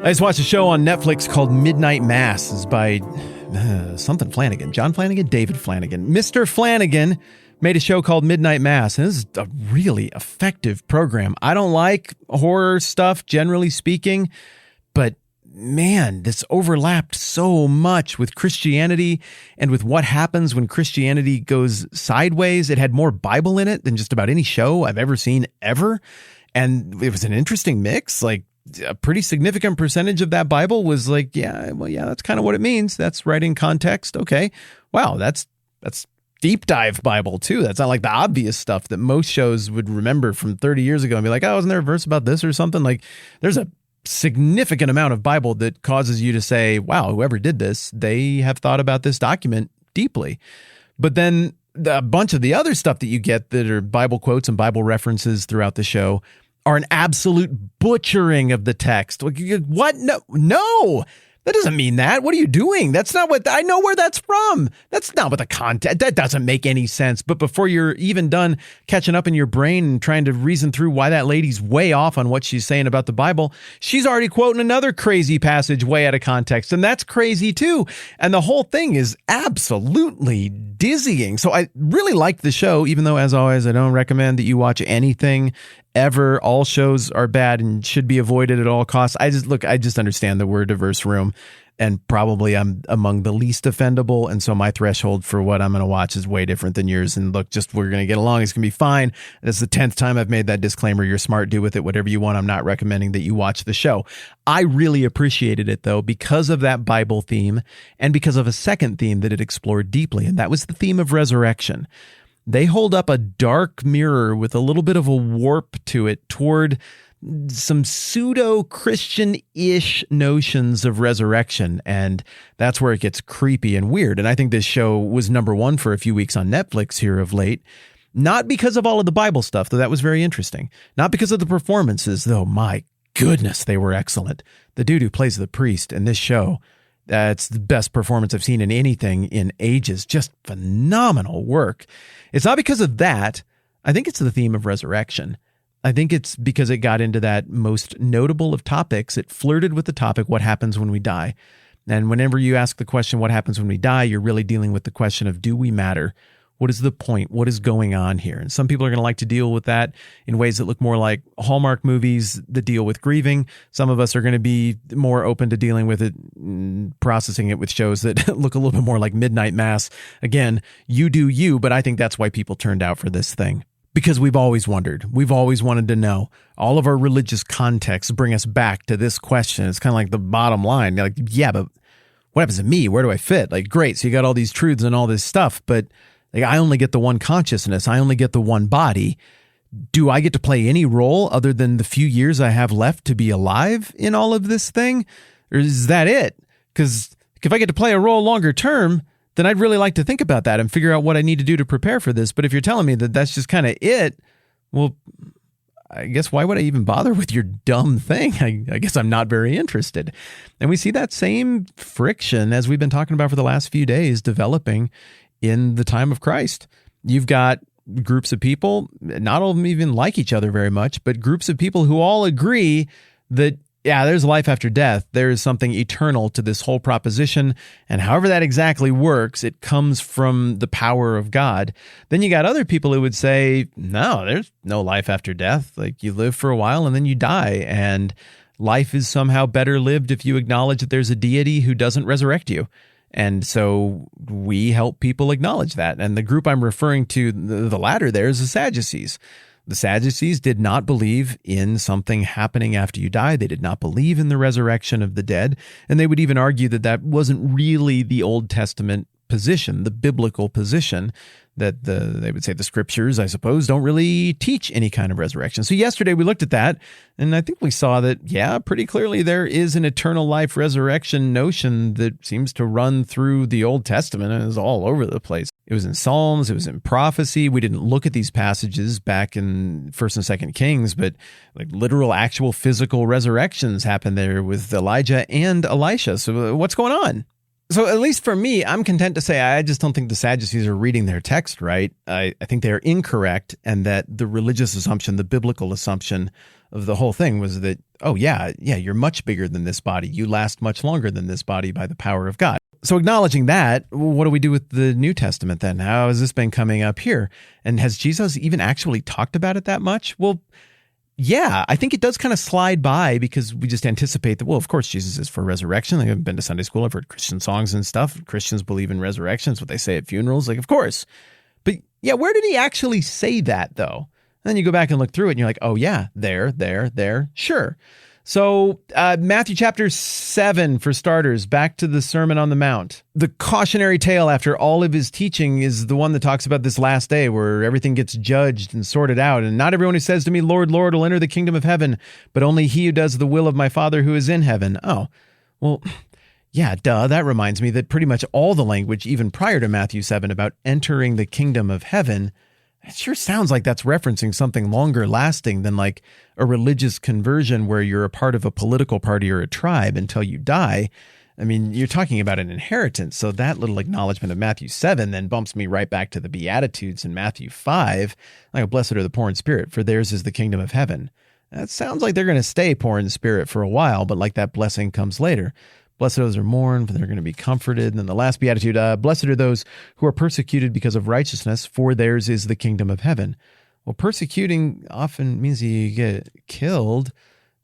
I just watched a show on Netflix called Midnight Mass. It's by something Flanagan. John Flanagan? David Flanagan. Mr. Flanagan made a show called Midnight Mass, and this is a really effective program. I don't like horror stuff, generally speaking, but man, this overlapped so much with Christianity and with what happens when Christianity goes sideways. It had more Bible in it than just about any show I've ever seen ever, and it was an interesting mix. Like, a pretty significant percentage of that Bible was like, yeah, that's kind of what it means. That's right in context. Okay. Wow. That's deep dive Bible too. That's not like the obvious stuff that most shows would remember from 30 years ago and be like, oh, wasn't there a verse about this or something? Like, there's a significant amount of Bible that causes you to say, wow, whoever did this, they have thought about this document deeply. But then a bunch of the other stuff that you get that are Bible quotes and Bible references throughout the show are an absolute butchering of the text. What? No, that doesn't mean that. What are you doing? That's not what, I know where that's from. That's not what the content, that doesn't make any sense. But before you're even done catching up in your brain and trying to reason through why that lady's way off on what she's saying about the Bible, she's already quoting another crazy passage way out of context. And that's crazy too. And the whole thing is absolutely dizzying. So I really liked the show, even though, as always, I don't recommend that you watch anything ever. All shows are bad and should be avoided at all costs. I just understand that we're a diverse room, and probably I'm among the least offendable. And so my threshold for what I'm going to watch is way different than yours. And look, just, we're going to get along. It's going to be fine. This is the 10th time I've made that disclaimer. You're smart. Do with it whatever you want. I'm not recommending that you watch the show. I really appreciated it though, because of that Bible theme and because of a second theme that it explored deeply. And that was the theme of resurrection. They hold up a dark mirror with a little bit of a warp to it toward some pseudo-Christian-ish notions of resurrection. And that's where it gets creepy and weird. And I think this show was number one for a few weeks on Netflix here of late. Not because of all of the Bible stuff, though that was very interesting. Not because of the performances, though, my goodness, they were excellent. The dude who plays the priest in this show, that's the best performance I've seen in anything in ages. Just phenomenal work. It's not because of that. I think it's the theme of resurrection. I think it's because it got into that most notable of topics. It flirted with the topic, what happens when we die? And whenever you ask the question, what happens when we die, you're really dealing with the question of, do we matter? What is the point? What is going on here? And some people are going to like to deal with that in ways that look more like Hallmark movies that deal with grieving. Some of us are going to be more open to dealing with it, processing it with shows that look a little bit more like Midnight Mass. Again, you do you, but I think that's why people turned out for this thing. Because we've always wondered. We've always wanted to know. All of our religious contexts bring us back to this question. It's kind of like the bottom line. You're like, yeah, but what happens to me? Where do I fit? Like, great. So you got all these truths and all this stuff, but like, I only get the one consciousness. I only get the one body. Do I get to play any role other than the few years I have left to be alive in all of this thing? Or is that it? Because if I get to play a role longer term, then I'd really like to think about that and figure out what I need to do to prepare for this. But if you're telling me that that's just kind of it, well, I guess why would I even bother with your dumb thing? I guess I'm not very interested. And we see that same friction, as we've been talking about for the last few days, developing in the time of Christ. You've got groups of people, not all of them even like each other very much, but groups of people who all agree that, yeah, there's life after death. There is something eternal to this whole proposition. And however that exactly works, it comes from the power of God. Then you got other people who would say, no, there's no life after death. Like, you live for a while and then you die. And life is somehow better lived if you acknowledge that there's a deity who doesn't resurrect you. And so we help people acknowledge that. And the group I'm referring to, the latter there, is the Sadducees. The Sadducees did not believe in something happening after you die. They did not believe in the resurrection of the dead. And they would even argue that that wasn't really the Old Testament position, the biblical position, that they would say the scriptures, I suppose, don't really teach any kind of resurrection. So yesterday we looked at that, and I think we saw that, yeah, pretty clearly there is an eternal life resurrection notion that seems to run through the Old Testament and is all over the place. It was in Psalms, it was in prophecy. We didn't look at these passages back in 1st and 2nd Kings, but like literal, actual physical resurrections happened there with Elijah and Elisha. So what's going on? So at least for me, I'm content to say I just don't think the Sadducees are reading their text right. I think they're incorrect, and that the religious assumption, the biblical assumption of the whole thing was that, oh yeah, you're much bigger than this body. You last much longer than this body by the power of God. So acknowledging that, what do we do with the New Testament then? How has this been coming up here? And has Jesus even actually talked about it that much? Well, yeah, I think it does kind of slide by because we just anticipate that, well, of course, Jesus is for resurrection. I've been to Sunday school. I've heard Christian songs and stuff. Christians believe in resurrection. It's what they say at funerals. Like, of course. But yeah, where did he actually say that, though? And then you go back and look through it and you're like, oh, yeah, there. Sure. So Matthew chapter 7, for starters, back to the Sermon on the Mount. The cautionary tale after all of his teaching is the one that talks about this last day where everything gets judged and sorted out. And not everyone who says to me, Lord, Lord, will enter the kingdom of heaven, but only he who does the will of my Father who is in heaven. Oh, well, yeah, duh. That reminds me that pretty much all the language, even prior to Matthew 7, about entering the kingdom of heaven, it sure sounds like that's referencing something longer lasting than like a religious conversion where you're a part of a political party or a tribe until you die. I mean, you're talking about an inheritance. So that little acknowledgement of Matthew 7 then bumps me right back to the Beatitudes in Matthew 5. Like, blessed are the poor in spirit, for theirs is the kingdom of heaven. That sounds like they're going to stay poor in spirit for a while, but like that blessing comes later. Blessed are those who mourn, for they're going to be comforted. And then the last beatitude, blessed are those who are persecuted because of righteousness, for theirs is the kingdom of heaven. Well, persecuting often means you get killed.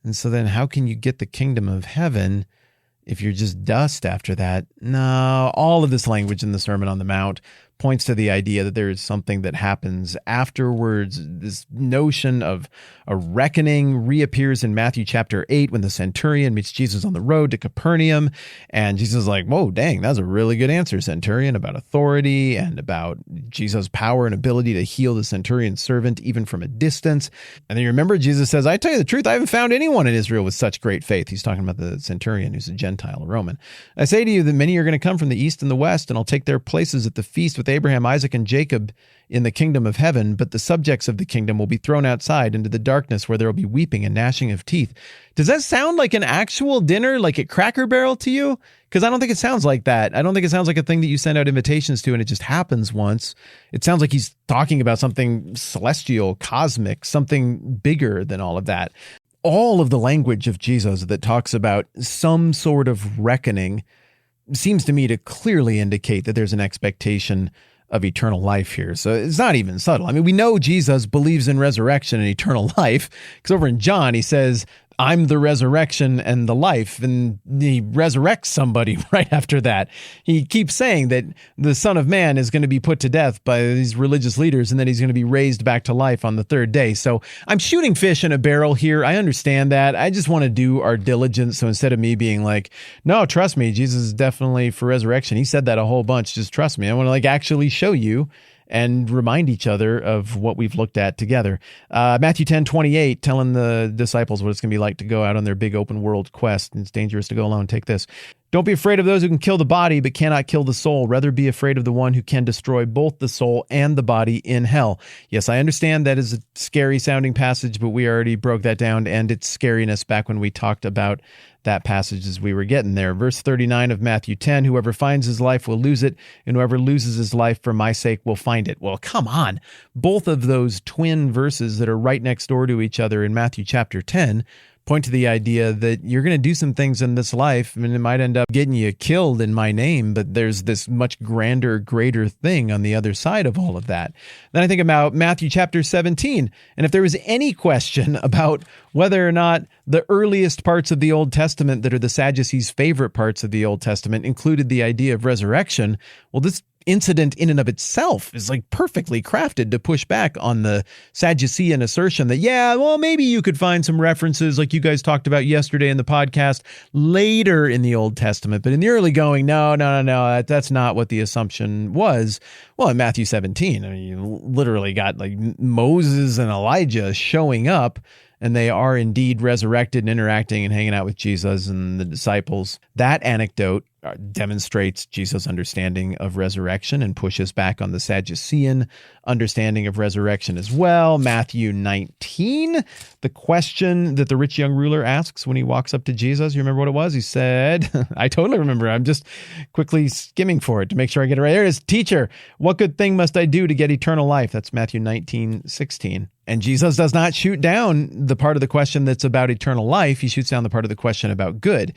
And so then how can you get the kingdom of heaven if you're just dust after that? No, all of this language in the Sermon on the Mount points to the idea that there is something that happens afterwards. This notion of a reckoning reappears in Matthew chapter 8 when the centurion meets Jesus on the road to Capernaum. And Jesus is like, whoa, dang, that's a really good answer, centurion, about authority and about Jesus' power and ability to heal the centurion's servant even from a distance. And then you remember Jesus says, I tell you the truth, I haven't found anyone in Israel with such great faith. He's talking about the centurion who's a Gentile, a Roman. I say to you that many are going to come from the east and the west, and I'll take their places at the feast with Abraham, Isaac, and Jacob in the kingdom of heaven, but the subjects of the kingdom will be thrown outside into the darkness where there will be weeping and gnashing of teeth. Does that sound like an actual dinner, like at Cracker Barrel to you? Because I don't think it sounds like that. I don't think it sounds like a thing that you send out invitations to and it just happens once. It sounds like he's talking about something celestial, cosmic, something bigger than all of that. All of the language of Jesus that talks about some sort of reckoning seems to me to clearly indicate that there's an expectation of eternal life here. So it's not even subtle. I mean, we know Jesus believes in resurrection and eternal life because over in John, he says, I'm the resurrection and the life. And he resurrects somebody right after that. He keeps saying that the Son of Man is going to be put to death by these religious leaders and then he's going to be raised back to life on the third day. So I'm shooting fish in a barrel here. I understand that. I just want to do our diligence. So instead of me being like, no, trust me, Jesus is definitely for resurrection. He said that a whole bunch. Just trust me. I want to like actually show you and remind each other of what we've looked at together. Matthew 10:28, telling the disciples what it's going to be like to go out on their big open world quest. It's dangerous to go alone. Take this. Don't be afraid of those who can kill the body, but cannot kill the soul. Rather be afraid of the one who can destroy both the soul and the body in hell. Yes, I understand that is a scary sounding passage, but we already broke that down and its scariness back when we talked about that passage as we were getting there. Verse 39 of Matthew 10, whoever finds his life will lose it, and whoever loses his life for my sake will find it. Well, come on. Both of those twin verses that are right next door to each other in Matthew chapter 10 point to the idea that you're going to do some things in this life and it might end up getting you killed in my name, but there's this much grander, greater thing on the other side of all of that. Then I think about Matthew chapter 17, and if there was any question about whether or not the earliest parts of the Old Testament that are the Sadducees' favorite parts of the Old Testament included the idea of resurrection, well, this incident in and of itself is like perfectly crafted to push back on the Sadducean assertion that, yeah, well, maybe you could find some references like you guys talked about yesterday in the podcast later in the Old Testament. But in the early going, no, that's not what the assumption was. Well, in Matthew 17, I mean, you literally got like Moses and Elijah showing up and they are indeed resurrected and interacting and hanging out with Jesus and the disciples. That anecdote demonstrates Jesus' understanding of resurrection and pushes back on the Sadducean understanding of resurrection as well. Matthew 19, the question that the rich young ruler asks when he walks up to Jesus, you remember what it was? He said, I totally remember. I'm just quickly skimming for it to make sure I get it right. There it is. Teacher, what good thing must I do to get eternal life? That's Matthew 19:16. And Jesus does not shoot down the part of the question that's about eternal life. He shoots down the part of the question about good.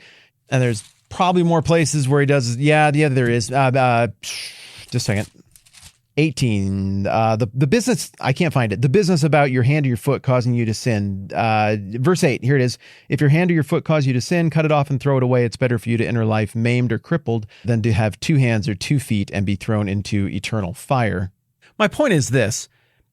And there's probably more places where he does. Yeah, there is. Just a second. 18. The business, I can't find it. The business about your hand or your foot causing you to sin. Verse 8, here it is. If your hand or your foot cause you to sin, cut it off and throw it away. It's better for you to enter life maimed or crippled than to have 2 hands or 2 feet and be thrown into eternal fire. My point is this.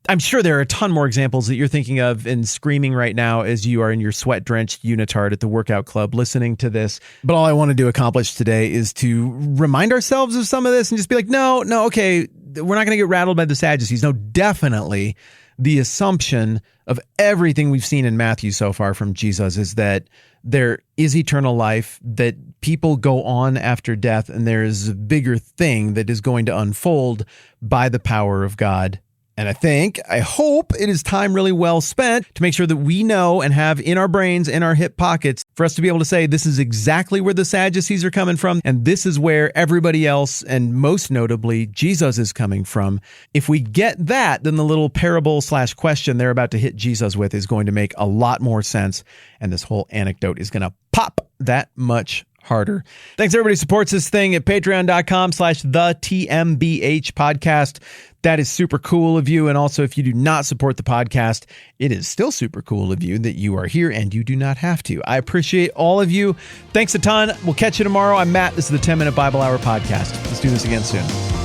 I'm sure there are a ton more examples that you're thinking of and screaming right now as you are in your sweat-drenched unitard at the workout club listening to this. But all I wanted to accomplish today is to remind ourselves of some of this and just be like, no, okay, we're not going to get rattled by the Sadducees. No, definitely the assumption of everything we've seen in Matthew so far from Jesus is that there is eternal life, that people go on after death, and there is a bigger thing that is going to unfold by the power of God. And I hope it is time really well spent to make sure that we know and have in our brains, in our hip pockets, for us to be able to say, this is exactly where the Sadducees are coming from, and this is where everybody else, and most notably, Jesus is coming from. If we get that, then the little parable/question they're about to hit Jesus with is going to make a lot more sense, and this whole anecdote is going to pop that much harder. Thanks everybody who supports this thing at patreon.com/the TMBH podcast. That is super cool of you. And also, if you do not support the podcast, it is still super cool of you that you are here and you do not have to. I appreciate all of you. Thanks a ton. We'll catch you tomorrow. I'm Matt. This is the 10-Minute Bible Hour podcast. Let's do this again soon.